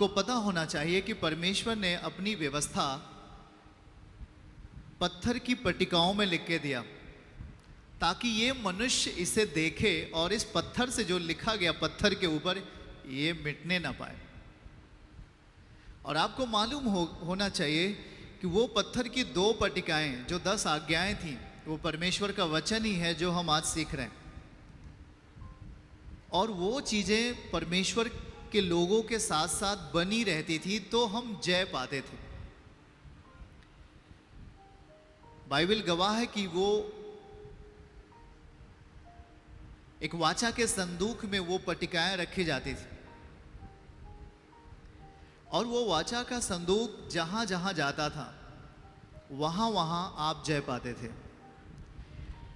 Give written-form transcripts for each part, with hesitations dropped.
आपको पता होना चाहिए कि परमेश्वर ने अपनी व्यवस्था पत्थर की पट्टिकाओं में लिख के दिया, ताकि ये मनुष्य इसे देखे और इस पत्थर से जो लिखा गया पत्थर के ऊपर ये मिटने ना पाए। और आपको मालूम होना चाहिए कि वो पत्थर की 2 पट्टिकाएं जो 10 आज्ञाएं थीं, वो परमेश्वर का वचन ही है जो हम आज सीख रहे हैं। और वो चीज़ें परमेश्वर के लोगों के साथ साथ बनी रहती थी तो हम जय पाते थे। बाइबल गवाह है कि वो एक वाचा के संदूक में वो पट्टिकाएं रखी जाती थी, और वो वाचा का संदूक जहां जहां जाता था वहां वहां आप जय पाते थे।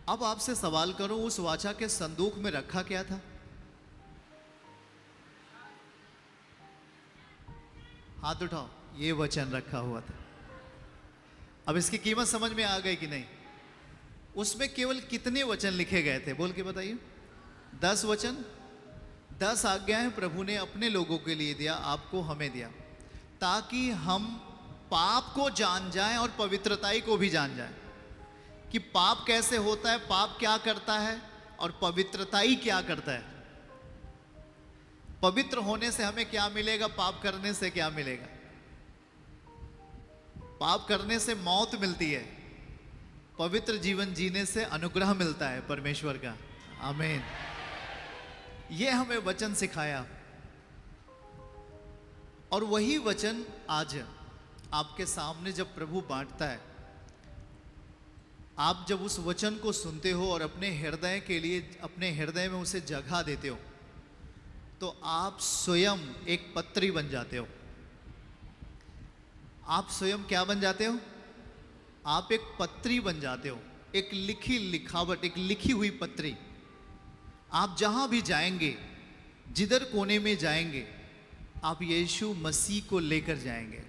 अब आपसे सवाल करूं, उस वाचा के संदूक में रखा क्या था? हाथ उठाओ। ये वचन रखा हुआ था। अब इसकी कीमत समझ में आ गई कि नहीं? उसमें केवल कितने वचन लिखे गए थे, बोल के बताइए। 10 वचन, 10 आज्ञाएं प्रभु ने अपने लोगों के लिए दिया, आपको हमें दिया, ताकि हम पाप को जान जाएं और पवित्रताई को भी जान जाएं कि पाप कैसे होता है, पाप क्या करता है और पवित्रताई क्या करता है। पवित्र होने से हमें क्या मिलेगा, पाप करने से क्या मिलेगा? पाप करने से मौत मिलती है, पवित्र जीवन जीने से अनुग्रह मिलता है परमेश्वर का। आमीन। ये हमें वचन सिखाया, और वही वचन आज आपके सामने जब प्रभु बांटता है, आप जब उस वचन को सुनते हो और अपने हृदय के लिए, अपने हृदय में उसे जगह देते हो, तो आप स्वयं एक पत्री बन जाते हो। आप स्वयं क्या बन जाते हो? आप एक पत्री बन जाते हो, एक लिखी लिखावट, एक लिखी हुई पत्री। आप जहां भी जाएंगे, जिधर कोने में जाएंगे, आप यीशु मसीह को लेकर जाएंगे।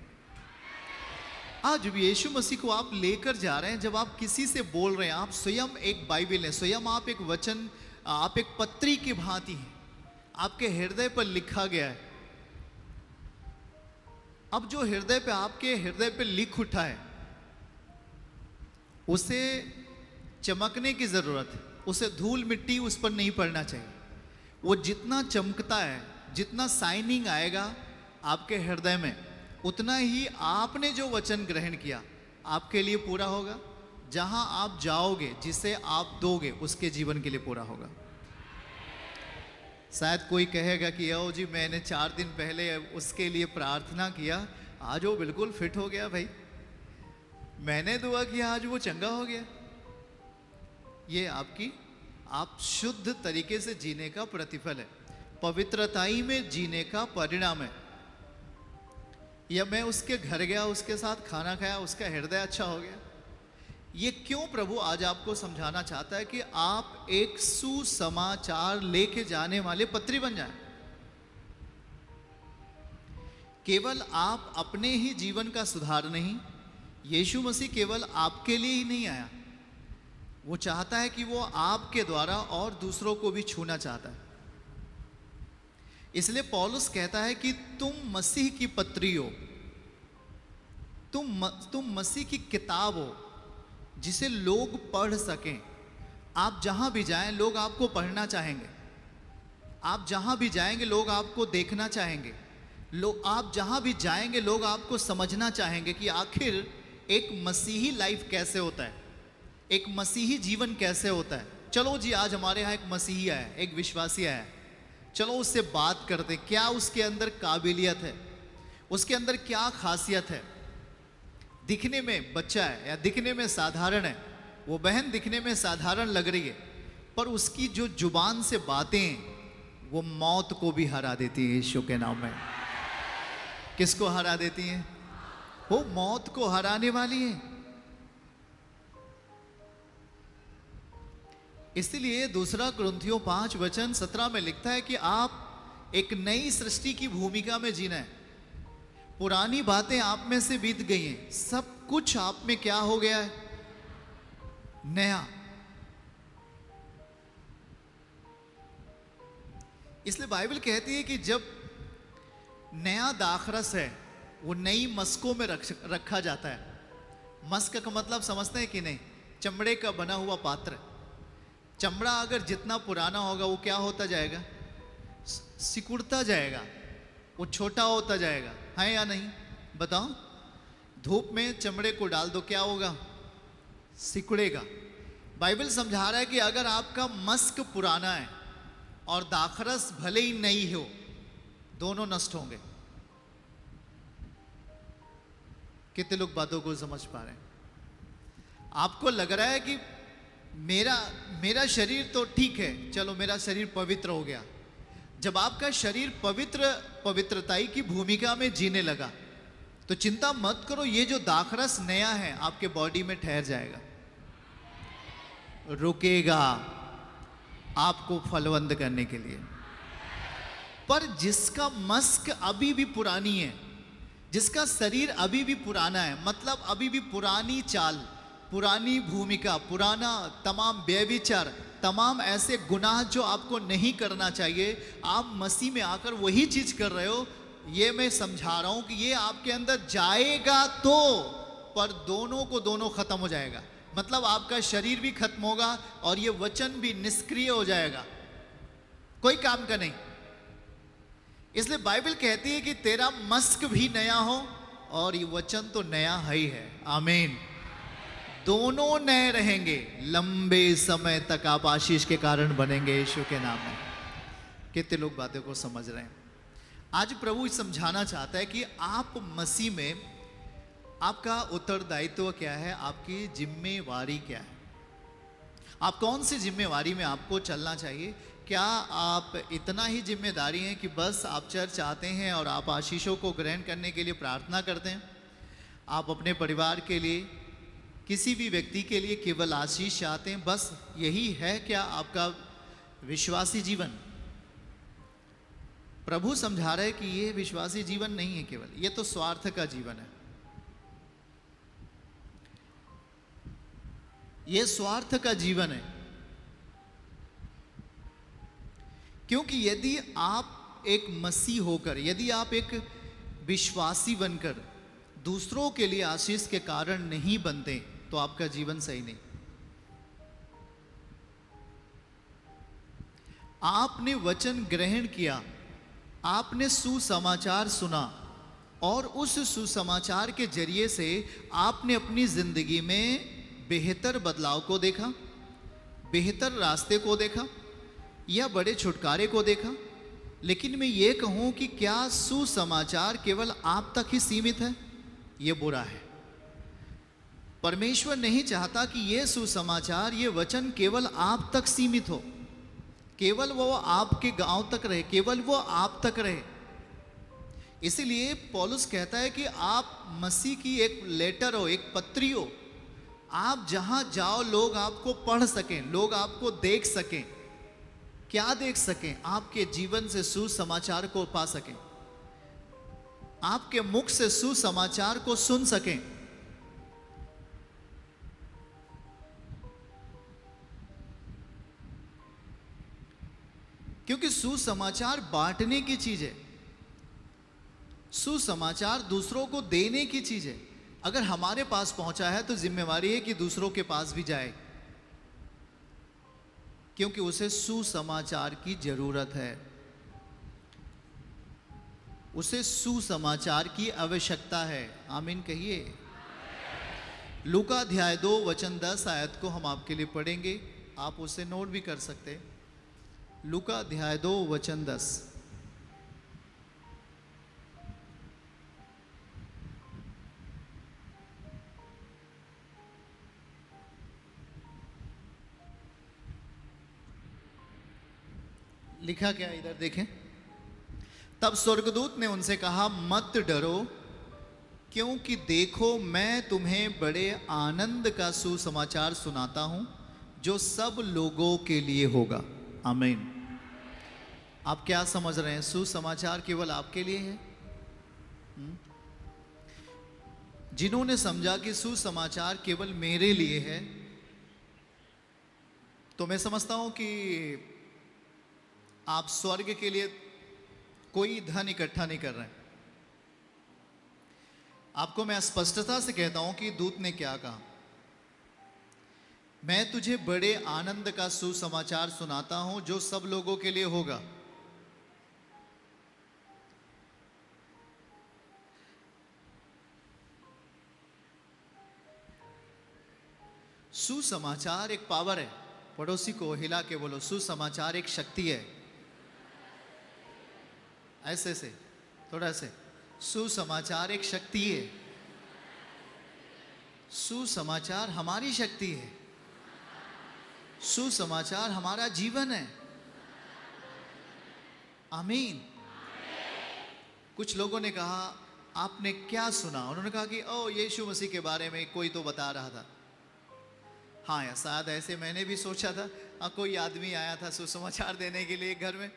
आज भी यीशु मसीह को आप लेकर जा रहे हैं। जब आप किसी से बोल रहे हैं, आप स्वयं एक बाइबल है, स्वयं आप एक वचन, आप एक पत्री की भांति हैं, आपके हृदय पर लिखा गया है। अब जो हृदय पे, आपके हृदय पे लिख उठा है, उसे चमकने की जरूरत है। उसे धूल मिट्टी उस पर नहीं पड़ना चाहिए। वो जितना चमकता है, जितना साइनिंग आएगा आपके हृदय में, उतना ही आपने जो वचन ग्रहण किया आपके लिए पूरा होगा। जहां आप जाओगे, जिसे आप दोगे, उसके जीवन के लिए पूरा होगा। शायद कोई कहेगा कि ओ जी, मैंने 4 दिन पहले उसके लिए प्रार्थना किया, आज वो बिल्कुल फिट हो गया भाई, मैंने दुआ किया, आज वो चंगा हो गया। ये आप शुद्ध तरीके से जीने का प्रतिफल है, पवित्रताई में जीने का परिणाम है। या मैं उसके घर गया, उसके साथ खाना खाया, उसका हृदय अच्छा हो गया। ये क्यों प्रभु आज आपको समझाना चाहता है कि आप एक सुसमाचार लेके जाने वाले पत्री बन जाएं। केवल आप अपने ही जीवन का सुधार नहीं, यीशु मसीह केवल आपके लिए ही नहीं आया, वो चाहता है कि वो आपके द्वारा और दूसरों को भी छूना चाहता है। इसलिए पौलुस कहता है कि तुम मसीह की पत्री हो, तुम मसीह की किताब हो, जिसे लोग पढ़ सकें। आप जहां भी जाएं, लोग आपको पढ़ना चाहेंगे। आप जहां भी जाएंगे, लोग आपको देखना चाहेंगे। आप जहां भी जाएंगे, लोग आपको समझना चाहेंगे कि आखिर एक मसीही लाइफ कैसे होता है, एक मसीही जीवन कैसे होता है। चलो जी, आज हमारे यहाँ एक मसीही आया, एक विश्वासी आया, चलो उससे बात करते, क्या उसके अंदर काबिलियत है, उसके अंदर क्या खासियत है। दिखने में बच्चा है या दिखने में साधारण है, वो बहन दिखने में साधारण लग रही है, पर उसकी जो जुबान से बातें वो मौत को भी हरा देती है यीशु के नाम में। किसको हरा देती हैं? वो मौत को हराने वाली है। इसलिए 2 कुरिन्थियों 5:17 में लिखता है कि आप एक नई सृष्टि की भूमिका में जीना है। पुरानी बातें आप में से बीत गई हैं, सब कुछ आप में क्या हो गया है? नया। इसलिए बाइबल कहती है कि जब नया दाखरस है, वो नई मस्कों में रखा जाता है। मस्क का मतलब समझते हैं कि नहीं? चमड़े का बना हुआ पात्र। चमड़ा अगर जितना पुराना होगा वो क्या होता जाएगा? सिकुड़ता जाएगा, वो छोटा होता जाएगा, है या नहीं? बताओ। धूप में चमड़े को डाल दो, क्या होगा? सिकुड़ेगा। बाइबल समझा रहा है कि अगर आपका मस्क पुराना है और दाखरस भले ही नई हो, दोनों नष्ट होंगे। कितने लोग बातों को समझ पा रहे हैं? आपको लग रहा है कि मेरा शरीर तो ठीक है, चलो मेरा शरीर पवित्र हो गया। जब आपका शरीर पवित्रताई की भूमिका में जीने लगा तो चिंता मत करो, ये जो दाखरस नया है आपके बॉडी में ठहर जाएगा, रुकेगा आपको फलवंत करने के लिए। पर जिसका मस्क अभी भी पुरानी है, जिसका शरीर अभी भी पुराना है, मतलब अभी भी पुरानी चाल, पुरानी भूमिका, पुराना तमाम व्यभिचार, तमाम ऐसे गुनाह जो आपको नहीं करना चाहिए, आप मसीह में आकर वही चीज कर रहे हो, ये मैं समझा रहा हूं कि ये आपके अंदर जाएगा तो, पर दोनों को दोनों खत्म हो जाएगा। मतलब आपका शरीर भी खत्म होगा और ये वचन भी निष्क्रिय हो जाएगा, कोई काम का नहीं। इसलिए बाइबल कहती है कि तेरा मस्क भी नया हो और ये वचन तो नया ही है। आमीन। दोनों नए रहेंगे, लंबे समय तक आप आशीष के कारण बनेंगे यीशु के नाम में। कितने लोग बातें को समझ रहे हैं? आज प्रभु समझाना चाहता है कि आप मसीह में, आपका उत्तरदायित्व क्या है, आपकी जिम्मेवारी क्या है, आप कौन सी जिम्मेवारी में आपको चलना चाहिए। क्या आप इतना ही जिम्मेदारी हैं कि बस आप चर्च आते हैं और आप आशीषों को ग्रहण करने के लिए प्रार्थना करते हैं, आप अपने परिवार के लिए, किसी भी व्यक्ति के लिए केवल आशीष चाहते हैं, बस यही है क्या आपका विश्वासी जीवन? प्रभु समझा रहे हैं कि ये विश्वासी जीवन नहीं है, केवल ये तो स्वार्थ का जीवन है। ये स्वार्थ का जीवन है, क्योंकि यदि आप एक मसीह होकर, यदि आप एक विश्वासी बनकर दूसरों के लिए आशीष के कारण नहीं बनते तो आपका जीवन सही नहीं। आपने वचन ग्रहण किया, आपने सुसमाचार सुना और उस सुसमाचार के जरिए से आपने अपनी जिंदगी में बेहतर बदलाव को देखा, बेहतर रास्ते को देखा या बड़े छुटकारे को देखा। लेकिन मैं ये कहूं कि क्या सुसमाचार केवल आप तक ही सीमित है? ये बुरा है। परमेश्वर नहीं चाहता कि ये सुसमाचार, ये वचन केवल आप तक सीमित हो, केवल वो आपके गांव तक रहे, केवल वो आप तक रहे। इसीलिए पौलुस कहता है कि आप मसीह की एक लेटर हो, एक पत्री हो, आप जहां जाओ लोग आपको पढ़ सकें, लोग आपको देख सकें। क्या देख सकें? आपके जीवन से सुसमाचार को पा सकें, आपके मुख से सुसमाचार को सुन सकें। क्योंकि सुसमाचार बांटने की चीज है, सुसमाचार दूसरों को देने की चीज है। अगर हमारे पास पहुंचा है तो जिम्मेवारी है कि दूसरों के पास भी जाए, क्योंकि उसे सुसमाचार की जरूरत है, उसे सुसमाचार की आवश्यकता है। आमीन कहिए। लूका अध्याय 2 वचन 10 आयत को हम आपके लिए पढ़ेंगे, आप उसे नोट भी कर सकते हैं। लूका अध्याय 2 वचन 10। लिखा क्या इधर देखें। तब स्वर्गदूत ने उनसे कहा, मत डरो, क्योंकि देखो मैं तुम्हें बड़े आनंद का सुसमाचार सुनाता हूं जो सब लोगों के लिए होगा। आमीन। आप क्या समझ रहे हैं? सुसमाचार केवल आपके लिए है? जिन्होंने समझा कि सुसमाचार केवल मेरे लिए है, तो मैं समझता हूं कि आप स्वर्ग के लिए कोई धन इकट्ठा नहीं कर रहे हैं। आपको मैं स्पष्टता से कहता हूं कि दूत ने क्या कहा। मैं तुझे बड़े आनंद का सुसमाचार सुनाता हूं जो सब लोगों के लिए होगा। सुसमाचार एक पावर है। पड़ोसी को हिला के बोलो, सुसमाचार एक शक्ति है। ऐसे से, थोड़ा से, सुसमाचार एक शक्ति है। सुसमाचार हमारी शक्ति है। सुसमाचार हमारा जीवन है। आमीन। कुछ लोगों ने कहा आपने क्या सुना? उन्होंने कहा कि ओ यीशु मसीह के बारे में कोई तो बता रहा था। हाँ या शायद ऐसे मैंने भी सोचा था। कोई आदमी आया था सुसमाचार देने के लिए घर में।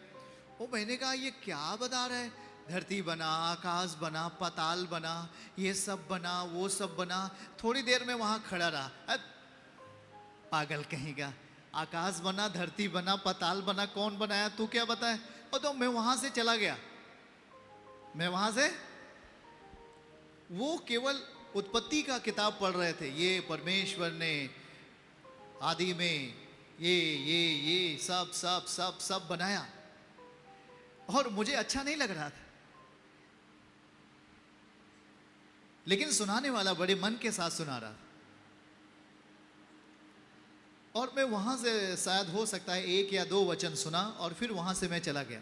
वो मैंने कहा ये क्या बता रहा है? धरती बना, आकाश बना, पाताल बना, ये सब बना, वो सब बना। थोड़ी देर में वहां खड़ा रहा। पागल कहीं का, आकाश बना, धरती बना, पाताल बना, कौन बनाया, तू क्या बताए? और तो मैं वहां से चला गया। मैं वहां से, वो केवल उत्पत्ति का किताब पढ़ रहे थे। ये परमेश्वर ने आदि में ये सब सब सब सब बनाया, और मुझे अच्छा नहीं लग रहा था। लेकिन सुनाने वाला बड़े मन के साथ सुना रहा था, और मैं वहां से शायद हो सकता है 1 या 2 वचन सुना, और फिर वहां से मैं चला गया।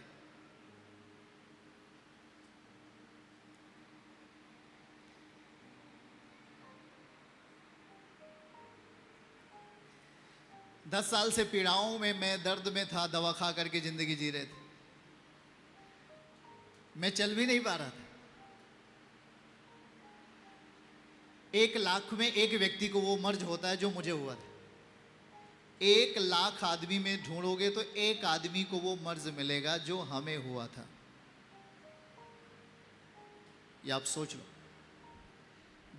दस साल से पीड़ाओं में मैं दर्द में था, दवा खा करके जिंदगी जी रहे थे। मैं चल भी नहीं पा रहा था। 1 लाख में 1 व्यक्ति को वो मर्ज होता है जो मुझे हुआ था। 1 लाख आदमी में ढूंढोगे तो 1 आदमी को वो मर्ज मिलेगा जो हमें हुआ था। ये आप सोच लो।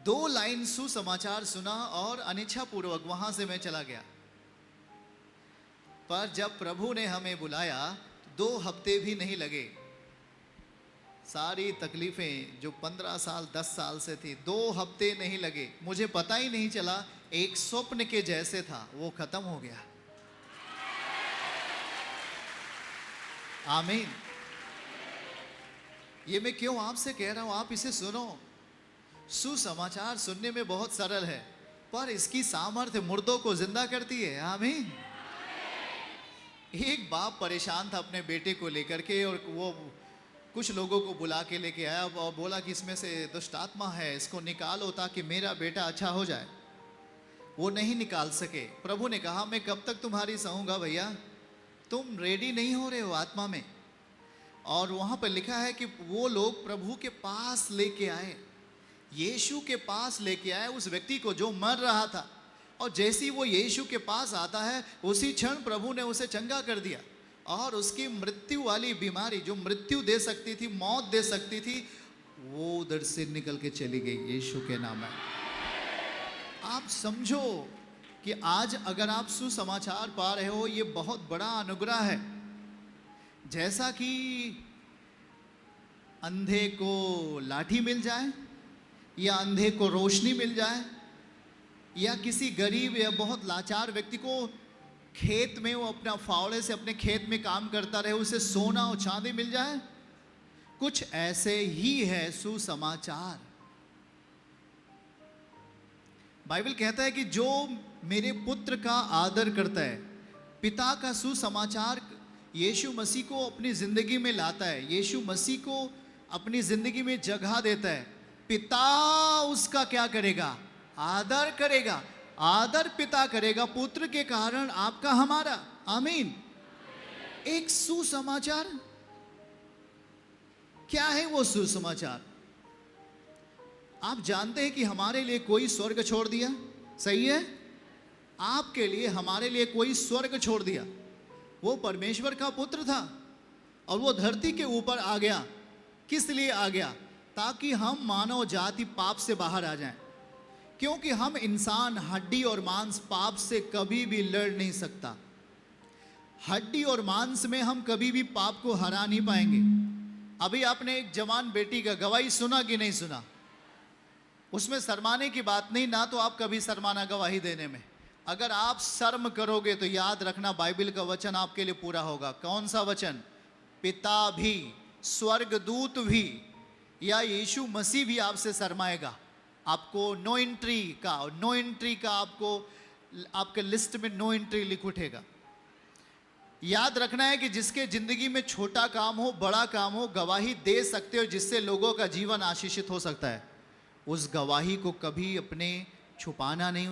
2 लाइन सुसमाचार सुना और अनिच्छा पूर्वक वहां से मैं चला गया। पर जब प्रभु ने हमें बुलाया तो 2 हफ्ते भी नहीं लगे। सारी तकलीफें जो 15 साल 10 साल से थी, 2 हफ्ते नहीं लगे। मुझे पता ही नहीं चला, एक स्वप्न के जैसे था, वो खत्म हो गया। आमीन। ये मैं क्यों आपसे कह रहा हूं, आप इसे सुनो। सुसमाचार सुनने में बहुत सरल है, पर इसकी सामर्थ्य मुर्दों को जिंदा करती है। आमीन। एक बाप परेशान था अपने बेटे को लेकर के, और वो कुछ लोगों को बुला के लेके आया और बोला कि इसमें से दुष्ट आत्मा है, इसको निकालो ताकि मेरा बेटा अच्छा हो जाए। वो नहीं निकाल सके। प्रभु ने कहा मैं कब तक तुम्हारी सहूंगा भैया, तुम रेडी नहीं हो रहे हो आत्मा में। और वहां पर लिखा है कि वो लोग प्रभु के पास लेके आए, यीशु के पास लेके आए उस व्यक्ति को जो मर रहा था। और जैसे ही वो यीशु के पास आता है, उसी क्षण प्रभु ने उसे चंगा कर दिया, और उसकी मृत्यु वाली बीमारी जो मृत्यु दे सकती थी, मौत दे सकती थी, वो उधर से निकल के चली गई यीशु के नाम में। आप समझो कि आज अगर आप सुसमाचार पा रहे हो, ये बहुत बड़ा अनुग्रह है। जैसा कि अंधे को लाठी मिल जाए, या अंधे को रोशनी मिल जाए, या किसी गरीब या बहुत लाचार व्यक्ति को खेत में वो अपना फावड़े से अपने खेत में काम करता रहे, उसे सोना और चांदी मिल जाए, कुछ ऐसे ही है सुसमाचार। बाइबल कहता है कि जो मेरे पुत्र का आदर करता है, पिता का सुसमाचार यीशु मसीह को अपनी जिंदगी में लाता है, यीशु मसीह को अपनी जिंदगी में जगह देता है, पिता उसका क्या करेगा? आदर करेगा। आदर पिता करेगा पुत्र के कारण, आपका हमारा। आमीन। एक सुसमाचार। क्या है वो सुसमाचार? आप जानते हैं कि हमारे लिए कोई स्वर्ग छोड़ दिया। सही है? आपके लिए, हमारे लिए कोई स्वर्ग छोड़ दिया। वो परमेश्वर का पुत्र था और वो धरती के ऊपर आ गया। किस लिए आ गया? ताकि हम मानव जाति पाप से बाहर आ जाएं। क्योंकि हम इंसान हड्डी और मांस पाप से कभी भी लड़ नहीं सकता। हड्डी और मांस में हम कभी भी पाप को हरा नहीं पाएंगे। अभी आपने एक जवान बेटी का गवाही सुना कि नहीं सुना? उसमें शर्माने की बात नहीं, ना तो आप कभी शर्माना गवाही देने में। अगर आप शर्म करोगे तो याद रखना बाइबल का वचन आपके लिए पूरा होगा। कौन सा वचन? पिता भी, स्वर्गदूत भी, या यीशु मसीह भी आपसे शर्माएगा। आपको नो एंट्री का आपको आपके लिस्ट में नो एंट्री लिख उठेगा। याद रखना है कि जिसके जिंदगी में छोटा काम हो बड़ा काम हो, गवाही दे सकते हो जिससे लोगों का जीवन आशीषित हो सकता है, उस गवाही को कभी अपने छुपाना नहीं,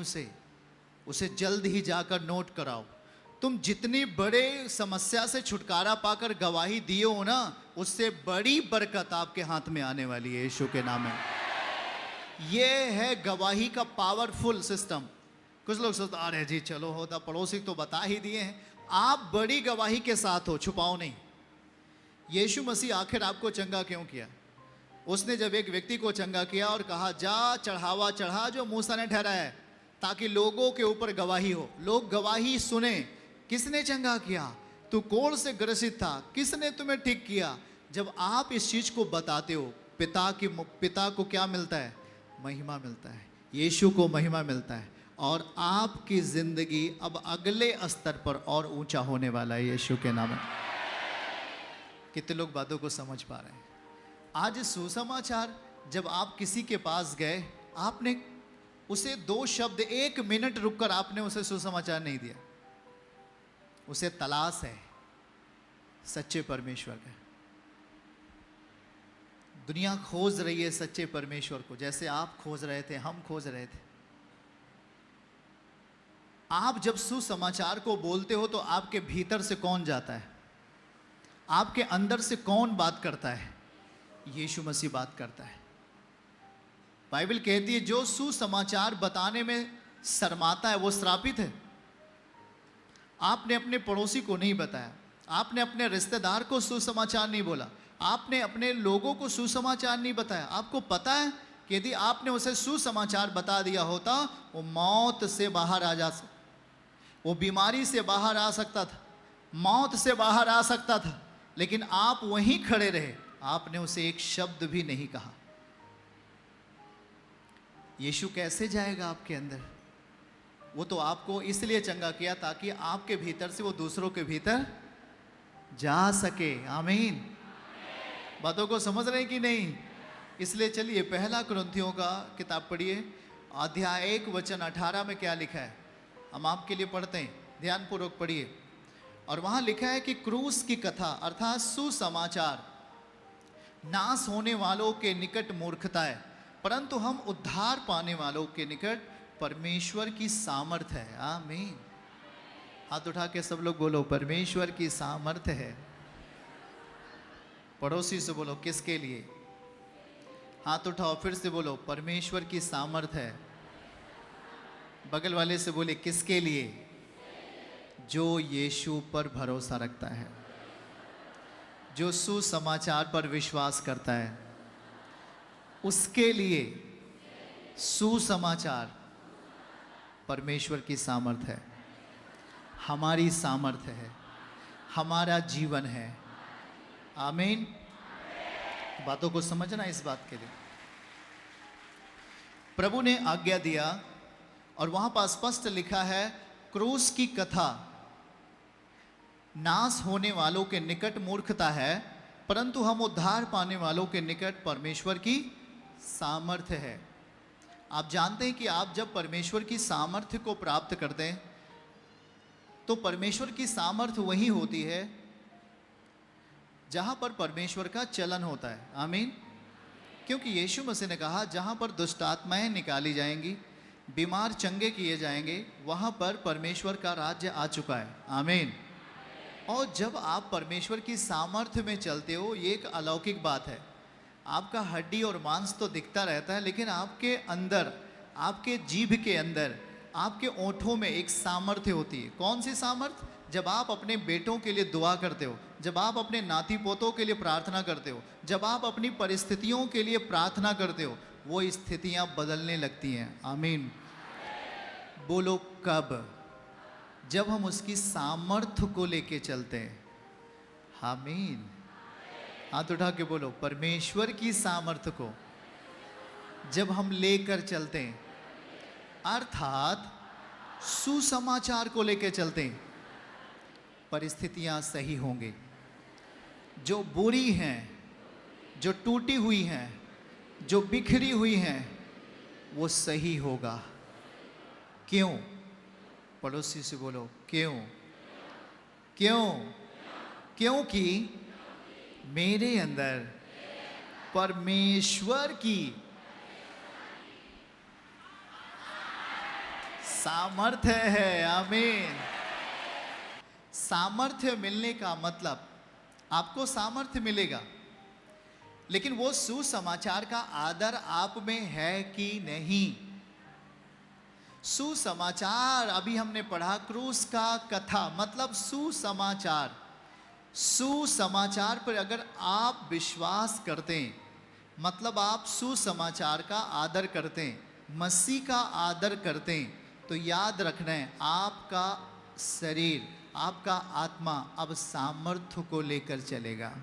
उसे जल्द ही जाकर नोट कराओ। तुम जितनी बड़े समस्या से छुटकारा पाकर गवाही दिए हो ना, उससे बड़ी बरकत आपके हाथ में आने वाली है यीशु के नाम में। ये है गवाही का पावरफुल सिस्टम। कुछ लोग सोचते अरे जी चलो होता, पड़ोसी तो बता ही दिए हैं। आप बड़ी गवाही के साथ हो, छुपाओ नहीं। यीशु मसीह आखिर आपको चंगा क्यों किया? उसने जब एक व्यक्ति को चंगा किया और कहा जा चढ़ावा चढ़ा जो मूसा ने ठहराया है, ताकि लोगों के ऊपर गवाही हो, लोग गवाही सुने। किसने चंगा किया? तू कोढ़ से ग्रसित था, किसने तुम्हें ठीक किया? जब आप इस चीज को बताते हो, पिता को क्या मिलता है? महिमा मिलता है, यीशु को महिमा मिलता है, और आपकी जिंदगी अब अगले स्तर पर और ऊंचा होने वाला है यीशु के नाम में। कितने लोग बातों को समझ पा रहे हैं? आज सुसमाचार, जब आप किसी के पास गए, आपने उसे 2 शब्द 1 मिनट रुककर आपने उसे सुसमाचार नहीं दिया। उसे तलाश है सच्चे परमेश्वर का। दुनिया खोज रही है सच्चे परमेश्वर को, जैसे आप खोज रहे थे, हम खोज रहे थे। आप जब सुसमाचार को बोलते हो तो आपके भीतर से कौन जाता है? आपके अंदर से कौन बात करता है? यीशु मसीह बात करता है। बाइबल कहती है जो सुसमाचार बताने में शर्माता है वो श्रापित है। आपने अपने पड़ोसी को नहीं बताया, आपने अपने रिश्तेदार को सुसमाचार नहीं बोला, आपने अपने लोगों को सुसमाचार नहीं बताया। आपको पता है कि यदि आपने उसे सुसमाचार बता दिया होता, वो मौत से बाहर आ जा सकता, वो बीमारी से बाहर आ सकता था, मौत से बाहर आ सकता था, लेकिन आप वहीं खड़े रहे, आपने उसे एक शब्द भी नहीं कहा। यीशु कैसे जाएगा आपके अंदर? वो तो आपको इसलिए चंगा किया ताकि आपके भीतर से वो दूसरों के भीतर जा सके। आमीन। बातों को समझ रहे हैं कि नहीं? इसलिए चलिए पहला कुरिन्थियों का किताब पढ़िए, अध्याय 1 वचन 18 में क्या लिखा है हम आपके लिए पढ़ते हैं, ध्यानपूर्वक पढ़िए। और वहाँ लिखा है कि क्रूस की कथा अर्थात सुसमाचार नाश होने वालों के निकट मूर्खता है, परंतु हम उद्धार पाने वालों के निकट परमेश्वर की सामर्थ्य है। आमीन। हाथ उठा के सब लोग बोलो परमेश्वर की सामर्थ्य है। पड़ोसी से बोलो किसके लिए? हाथ उठाओ फिर से बोलो परमेश्वर की सामर्थ्य है। बगल वाले से बोले किसके लिए? जो यीशु पर भरोसा रखता है, जो सुसमाचार पर विश्वास करता है, उसके लिए सुसमाचार परमेश्वर की सामर्थ्य है, हमारी सामर्थ्य है, हमारा जीवन है। आमीन। बातों को समझना इस बात के लिए प्रभु ने आज्ञा दिया, और वहां पर स्पष्ट लिखा है क्रूस की कथा नाश होने वालों के निकट मूर्खता है, परंतु हम उद्धार पाने वालों के निकट परमेश्वर की सामर्थ्य है। आप जानते हैं कि आप जब परमेश्वर की सामर्थ्य को प्राप्त करते हैं तो परमेश्वर की सामर्थ्य वही होती है जहां पर परमेश्वर का चलन होता है। आमीन। क्योंकि यीशु मसीह ने कहा जहां पर दुष्ट आत्माएं निकाली जाएंगी, बीमार चंगे किए जाएंगे, वहां पर परमेश्वर का राज्य आ चुका है। आमीन। और जब आप परमेश्वर की सामर्थ्य में चलते हो, ये एक अलौकिक बात है। आपका हड्डी और मांस तो दिखता रहता है, लेकिन आपके अंदर, आपके जीभ के अंदर, आपके ओंठों में एक सामर्थ्य होती है। कौन सी सामर्थ्य? जब आप अपने बेटों के लिए दुआ करते हो, जब आप अपने नाती पोतों के लिए प्रार्थना करते हो, जब आप अपनी परिस्थितियों के लिए प्रार्थना करते हो, वो स्थितियां बदलने लगती हैं। आमीन। बोलो कब? जब हम उसकी सामर्थ्य को लेके चलते हैं। आमीन। हाथ उठा के बोलो परमेश्वर की सामर्थ्य को जब हम लेकर चलते हैं, अर्थात सुसमाचार को लेकर चलते हैं, परिस्थितियां सही होंगी। जो बुरी हैं, जो टूटी हुई हैं, जो बिखरी हुई हैं, वो सही होगा। क्यों? पड़ोसी से बोलो, क्यों? क्यों? क्योंकि मेरे अंदर परमेश्वर की सामर्थ्य है। आमीन। सामर्थ्य मिलने का मतलब, आपको सामर्थ्य मिलेगा, लेकिन वो सुसमाचार का आदर आप में है कि नहीं? सुसमाचार, अभी हमने पढ़ा क्रूस का कथा, मतलब सुसमाचार। सुसमाचार पर अगर आप विश्वास करते हैं, मतलब आप सुसमाचार का आदर करते हैं, मसीह का आदर करते हैं, तो याद रखना है आपका शरीर, आपका आत्मा अब सामर्थ्य को लेकर चलेगा।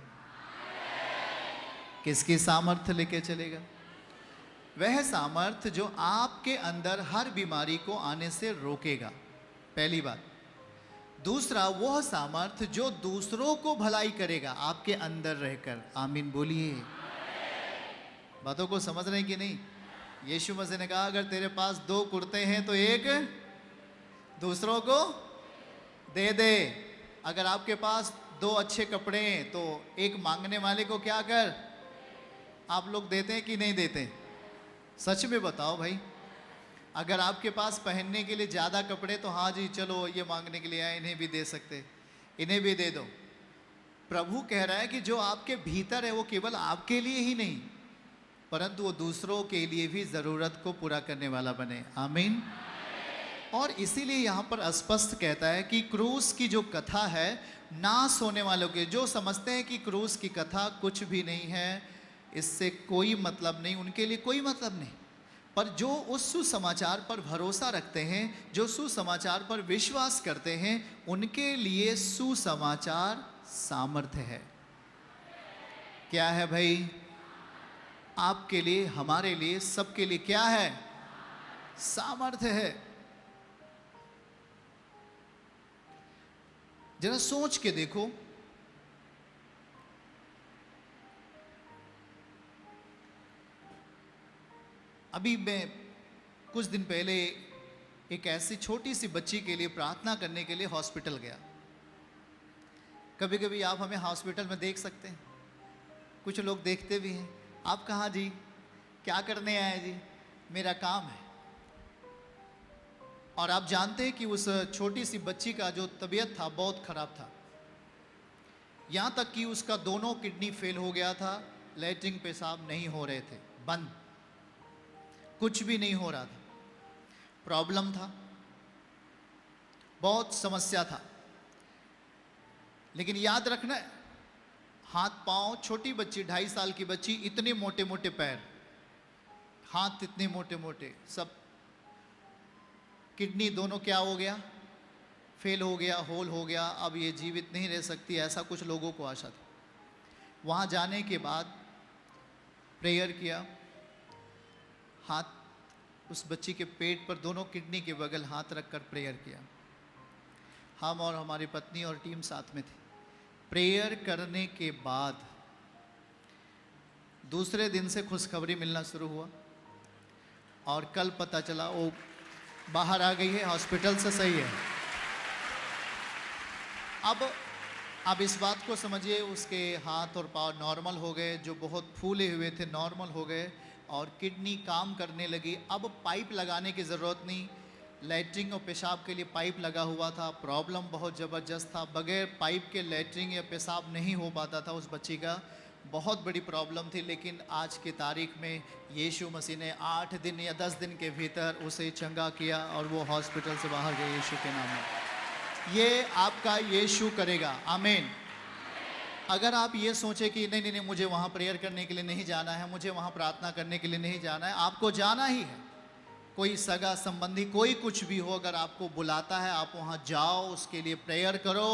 किसकी सामर्थ्य लेकर चलेगा? वह सामर्थ्य जो आपके अंदर हर बीमारी को आने से रोकेगा, पहली बात। दूसरा, वह सामर्थ्य जो दूसरों को भलाई करेगा आपके अंदर रहकर। आमीन बोलिए। बातों को समझ रहे हैं कि नहीं? यीशु मसीह ने कहा, अगर तेरे पास 2 कुर्ते हैं तो एक दूसरों को दे दे। अगर आपके पास 2 अच्छे कपड़े हैं तो एक मांगने वाले को क्या कर? आप लोग देते हैं कि नहीं देते? सच में बताओ भाई। अगर आपके पास पहनने के लिए ज़्यादा कपड़े तो हाँ जी चलो ये मांगने के लिए आए, इन्हें भी दे सकते, इन्हें भी दे दो। प्रभु कह रहा है कि जो आपके भीतर है वो केवल आपके लिए ही नहीं, परंतु वो दूसरों के लिए भी ज़रूरत को पूरा करने वाला बने। आमीन। और इसीलिए यहाँ पर स्पष्ट कहता है कि क्रूस की जो कथा है, नाश होने वालों के, जो समझते हैं कि क्रूस की कथा कुछ भी नहीं है, इससे कोई मतलब नहीं, उनके लिए कोई मतलब नहीं, पर जो उस सुसमाचार पर भरोसा रखते हैं, जो सुसमाचार पर विश्वास करते हैं, उनके लिए सुसमाचार सामर्थ्य है। क्या है भाई? आपके लिए, हमारे लिए, सबके लिए क्या है? सामर्थ्य है। जरा सोच के देखो, अभी मैं कुछ दिन पहले एक ऐसी छोटी सी बच्ची के लिए प्रार्थना करने के लिए हॉस्पिटल गया। कभी कभी आप हमें हॉस्पिटल में देख सकते हैं, कुछ लोग देखते भी हैं। आप कहाँ जी? क्या करने आए जी? मेरा काम है। और आप जानते हैं कि उस छोटी सी बच्ची का जो तबीयत था बहुत खराब था, यहाँ तक कि उसका दोनों किडनी फेल हो गया था, लैट्रिन पेशाब नहीं हो रहे थे, बंद, कुछ भी नहीं हो रहा था, प्रॉब्लम था, बहुत समस्या था। लेकिन याद रखना, हाथ पांव, छोटी बच्ची, 2.5 साल की बच्ची, इतने मोटे मोटे पैर, हाथ इतने मोटे मोटे, सब, किडनी दोनों क्या हो गया? फेल हो गया, होल हो गया, अब ये जीवित नहीं रह सकती, ऐसा कुछ लोगों को आशा था। वहाँ जाने के बाद प्रेयर किया, हाथ उस बच्ची के पेट पर, दोनों किडनी के बगल हाथ रखकर प्रेयर किया। हम और हमारी पत्नी और टीम साथ में थे। प्रेयर करने के बाद दूसरे दिन से खुशखबरी मिलना शुरू हुआ और कल पता चला वो बाहर आ गई है, हॉस्पिटल से सही है। अब इस बात को समझिए, उसके हाथ और पाँव नॉर्मल हो गए, जो बहुत फूले हुए थे नॉर्मल हो गए, और किडनी काम करने लगी। अब पाइप लगाने की ज़रूरत नहीं, लैट्रिन और पेशाब के लिए पाइप लगा हुआ था। प्रॉब्लम बहुत ज़बरदस्त था, बगैर पाइप के लैट्रिन या पेशाब नहीं हो पाता था उस बच्ची का, बहुत बड़ी प्रॉब्लम थी। लेकिन आज की तारीख में यीशु मसीह ने 8 दिन या 10 दिन के भीतर उसे चंगा किया और वो हॉस्पिटल से बाहर गए यीशु के नाम में। ये आपका यीशु करेगा। आमीन। अगर आप ये सोचे कि नहीं नहीं नहीं, मुझे वहाँ प्रेयर करने के लिए नहीं जाना है, मुझे वहाँ प्रार्थना करने के लिए नहीं जाना है, आपको जाना ही है। कोई सगा संबंधी, कोई कुछ भी हो, अगर आपको बुलाता है आप वहाँ जाओ, उसके लिए प्रेयर करो।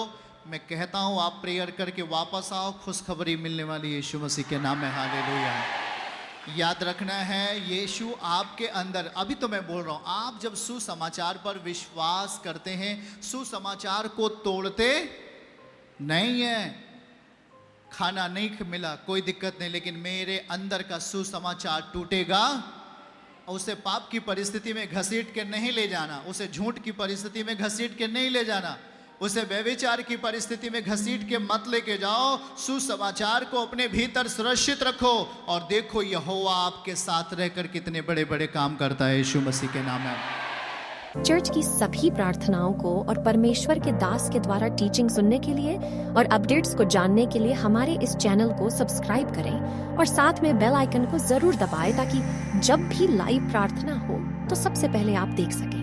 मैं कहता हूँ आप प्रेयर करके वापस आओ, खुशखबरी मिलने वाली यीशु मसीह के नाम में। हालेलुया। याद रखना है, यीशु आपके अंदर, अभी तो मैं बोल रहा हूं, आप जब सुसमाचार पर विश्वास करते हैं, सुसमाचार को तोड़ते नहीं है। खाना नहीं मिला कोई दिक्कत नहीं, लेकिन मेरे अंदर का सुसमाचार टूटेगा। उसे पाप की परिस्थिति में घसीट के नहीं ले जाना, उसे झूठ की परिस्थिति में घसीट के नहीं ले जाना, उसे व्यभिचार की परिस्थिति में घसीट के मत लेके जाओ। सुसमाचार को अपने भीतर सुरक्षित रखो और देखो यहोवा आपके साथ रहकर कितने बड़े बड़े काम करता है। यीशु मसीह के नाम में। चर्च की सभी प्रार्थनाओं को और परमेश्वर के दास के द्वारा टीचिंग सुनने के लिए और अपडेट्स को जानने के लिए हमारे इस चैनल को सब्सक्राइब करें और साथ में बेल आइकन को जरूर दबाएं ताकि जब भी लाइव प्रार्थना हो तो सबसे पहले आप देख सकें।